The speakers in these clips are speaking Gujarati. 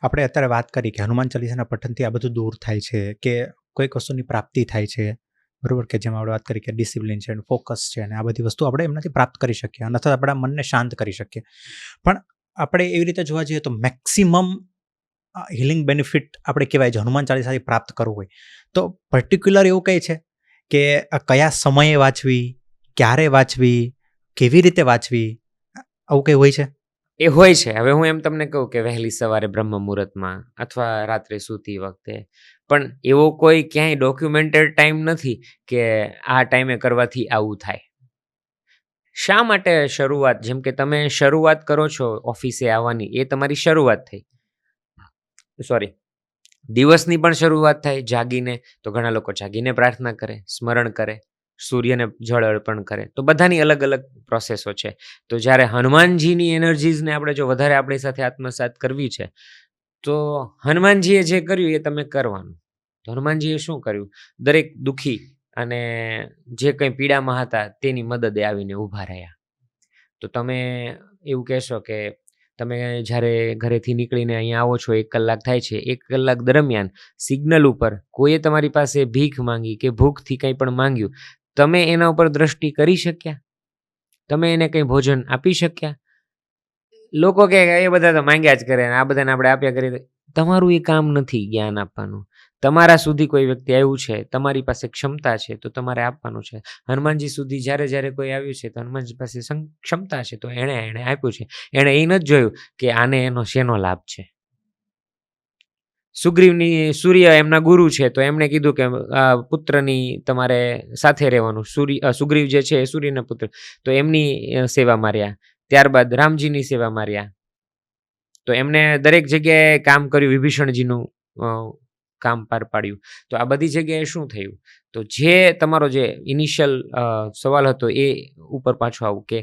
આપણે અત્યારે વાત કરી કે હનુમાન ચાલીસાના પઠનથી આ બધું દૂર થાય છે કે કોઈક વસ્તુની પ્રાપ્તિ થાય છે, બરોબર? કે જેમાં આપણે વાત કરી કે ડિસિપ્લિન છે, ફોકસ છે અને આ બધી વસ્તુ આપણે એમનાથી પ્રાપ્ત કરી શકીએ અને અથવા આપણા મનને શાંત કરી શકીએ. પણ આપણે એવી રીતે જોવા જઈએ તો મેક્સિમમ હિલિંગ બેનિફિટ આપણે કહેવાય છે હનુમાન ચાલીસાથી પ્રાપ્ત કરવું હોય તો પર્ટિક્યુલર એવું કંઈ છે કે કયા સમયે વાંચવી, ક્યારે વાંચવી, કેવી રીતે વાંચવી, આવું કંઈ હોય છે? એ હોય છે. હવે હું એમ તમને કહું કે વહેલી સવારે બ્રહ્મ મુહૂર્તમાં અથવા રાત્રે સૂતી વખતે, પણ એવો કોઈ ક્યાંય ડોક્યુમેન્ટેડ ટાઈમ નથી કે આ ટાઈમે કરવાથી આવું થાય. શા માટે શરૂઆત, જેમ કે તમે શરૂઆત કરો છો ઓફિસે આવવાની, એ તમારી શરૂઆત થઈ. સોરી, દિવસની પણ શરૂઆત થાય જાગીને, તો ઘણા લોકો જાગીને પ્રાર્થના કરે, સ્મરણ કરે, સૂર્યને જળ અર્પણ કરે, તો બધાની અલગ અલગ પ્રોસેસો છે. તો જ્યારે હનુમાનજીની એનર્જીઝને આપણે જો વધારે આપણી સાથે આત્મસાત કરવી છે, તો હનુમાનજીએ જે કર્યું એ તમે કરવાનું. તો હનુમાનજીએ શું કર્યું? દરેક દુઃખી અને જે કંઈ પીડામાં હતા તેની મદદે આવીને ઊભા રહ્યા. તો તમે એવું કહેશો કે તમે જ્યારે ઘરેથી નીકળીને અહીંયા આવો છો, 1 કલાક થાય છે, 1 કલાક દરમિયાન સિગ્નલ ઉપર કોઈએ તમારી પાસે ભીખ માંગી કે ભૂખથી કંઈ પણ માંગ્યું, તમે એના ઉપર દ્રષ્ટિ કરી શક્યા? તમે એને કંઈ ભોજન આપી શક્યા? લોકો કહે કે એ બધા તો માંગ્યા જ કરે અને આ બધાને આપણે આપ્યા કરીએ. તમારું એ કામ નથી જ્ઞાન આપવાનું. તમારા સુધી કોઈ વ્યક્તિ આવ્યું છે, તમારી પાસે ક્ષમતા છે, તો તમારે આપવાનું છે. હનુમાનજી સુધી જ્યારે કોઈ આવ્યું છે, તો હનુમાનજી પાસે ક્ષમતા છે, તો એણે આપ્યું છે. એણે એ નથી જોયું કે આને એનો શેનો લાભ છે. સૂર્ય એમના ગુરુ છે, તો એમણે કીધું કે પુત્રની તમારે સાથે રહેવાનું. સુગ્રીવ જે છે એ સૂર્યના પુત્ર, તો એમની સેવા માર્યા. ત્યારબાદ રામજીની સેવા માર્યા. તો એમને દરેક જગ્યાએ કામ કર્યું, વિભીષણજીનું કામ પાર પાડ્યું. તો આ બધી જગ્યાએ શું થયું? તો જે તમારો જે ઇનિશિયલ સવાલ હતો એ ઉપર પાછો આવું કે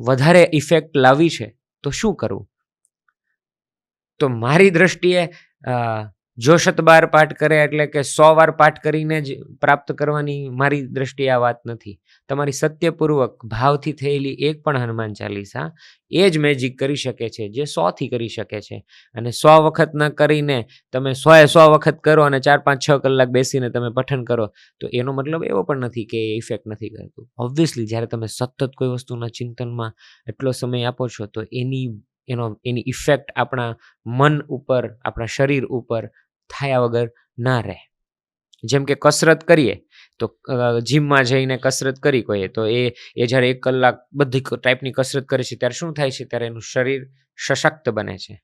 વધારે ઇફેક્ટ લાવી છે તો શું કરવું? તો મારી દ્રષ્ટિએ જો 112 પાઠ કરે એટલે કે 100 વાર પાઠ કરીને જ પ્રાપ્ત કરવાની મારી દ્રષ્ટિએ આ વાત નથી. તમારી સત્યપૂર્વક ભાવથી થયેલી એક પણ હનુમાન ચાલીસા એ જ મેજિક કરી શકે છે જે 100 થી કરી શકે છે. અને 100 વખત ન કરીને તમે 100 વખત કરો અને 4, 5, 6 કલાક બેસીને તમે પઠન કરો, તો એનો મતલબ એવો પણ નથી કે એ ઇફેક્ટ નથી કરતું. ઓબ્વિયસલી જ્યારે તમે સતત કોઈ વસ્તુના ચિંતનમાં એટલો સમય આપો છો, તો એની ઇફેક્ટ આપણા મન ઉપર, આપણા શરીર ઉપર થયા વગર ના રહે. જેમ કે કસરત કરીએ તો જીમમાં જઈને કસરત કરી કોઈએ, તો એ જ્યારે 1 કલાક બધી ટાઈપની કસરત કરે છે ત્યારે શું થાય છે? ત્યારે એનું શરીર સશક્ત બને છે.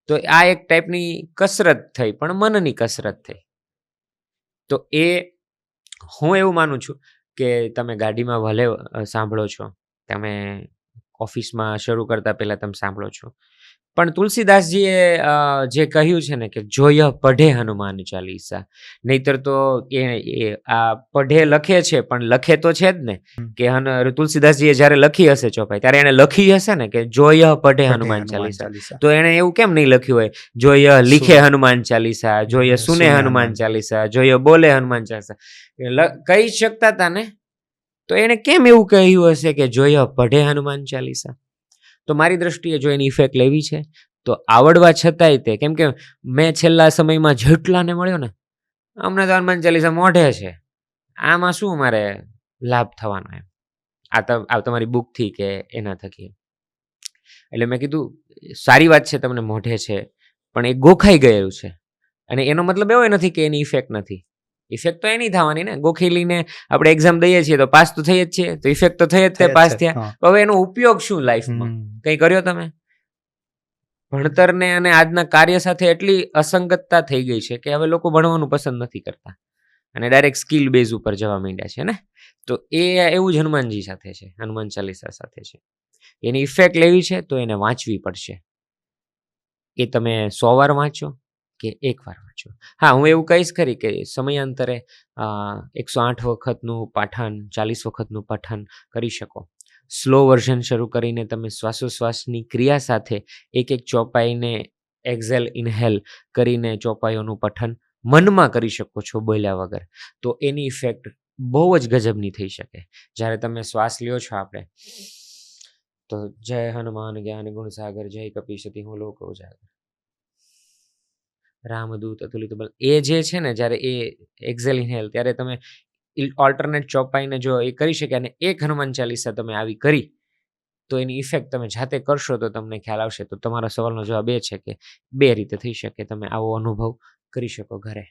તો આ એક ટાઈપની કસરત થઈ, પણ મનની કસરત થઈ. તો એ હું એવું માનું છું કે તમે ગાડીમાં ભલે સાંભળો છો, તમે ઓફિસમાં શરૂ કરતા પહેલા તમે સાંભળો છો, પણ તુલસીદાસજીએ જે કહ્યું છે ને કે જોય પઢે હનુમાન ચાલીસા, નહીતર તો એ આ પઢે લખે છે, પણ લખે તો છે જ ને કે તુલસીદાસજીએ જ્યારે લખી હશે ચોપાઈ, ત્યારે એને લખી હશે ને કે જોય પઢે હનુમાન ચાલીસા. તો એને એવું કેમ નહીં લખ્યું હોય જોય લીખે હનુમાન ચાલીસા, જોય સુને હનુમાન ચાલીસા, જોય બોલે હનુમાન ચાલીસા? કહી શકતા હતા ને, તો એને કેમ એવું કહ્યું હશે કે જોય પઢે હનુમાન ચાલીસા? તો મારી દ્રષ્ટિએ જો એની ઇફેક્ટ લેવી છે તો આવડવા છતાંય તે, કેમ કે મેં છેલ્લા સમયમાં જેટલાને મળ્યો ને, અમને તો હનુમાન ચાલીસા મોઢે છે, આમાં શું મારે લાભ થવાનો એમ આ તમારી બુકથી કે એના થકી? એટલે મેં કીધું સારી વાત છે તમને મોઢે છે, પણ એ ગોખાઈ ગયેલું છે. અને એનો મતલબ એવો નથી કે એની ઇફેક્ટ નથી. ઇફેક્ટ તો એની થવાની ને. ગોખેલીને આપણે એક્ઝામ દઈએ છીએ તો પાસ તો થઈ જ છીએ, તો ઇફેક્ટ તો થઈ જ તે પાસ થયા. હવે એનો ઉપયોગ શું લાઈફમાં? કંઈ કર્યો તમે? ભણતરને અને આજના કાર્ય સાથે એટલી અસંગતતા થઈ ગઈ છે કે હવે લોકો ભણવાનું પસંદ નથી કરતા અને ડાયરેક્ટ સ્કિલ બેઝ ઉપર જવા માંડ્યા છે ને. તો એ એવું જ હનુમાનજી સાથે છે, હનુમાન ચાલીસા સાથે છે. એની ઇફેક્ટ લેવી છે તો એને વાંચવી પડશે. એ તમે 100 વાર વાંચો કે 1 વાર વાંચો. હા, હું એવું કહીશ ખરી કે સમયાંતરે 108 વખતનું પાઠન, 40 વખતનું પઠન કરી શકો. સ્લો વર્ઝન શરૂ કરીને તમે શ્વાસોશ્વાસની ક્રિયા સાથે એક ચોપાઈને એક્ઝેલ ઇનહેલ કરીને ચોપાઈઓનું પઠન મનમાં કરી શકો છો બોલ્યા વગર. તો એની ઇફેક્ટ બહુ જ ગજબની થઈ શકે. જ્યારે તમે શ્વાસ લ્યો છો આપણે, તો જય હનુમાન જ્ઞાન ગુણ સાગર, જય કપીશતી હું લોકો ઉજાગર. રામદૂત અતુલિત બલ એ જે છે ને જ્યારે એ એક્ઝેલ ઇન્હેલ ત્યારે તમે ઓલ્ટરનેટ ચોપાઈને જો એ કરી શકે અને એક હનુમાન ચાલીસા તમે આવી કરી તો એની ઇફેક્ટ તમે જાતે કરશો તો તમને ખ્યાલ આવશે. તો તમારા સવાલનો જવાબ એ છે કે 2 રીતે થઈ શકે તમે આવો અનુભવ કરી શકો ઘરે.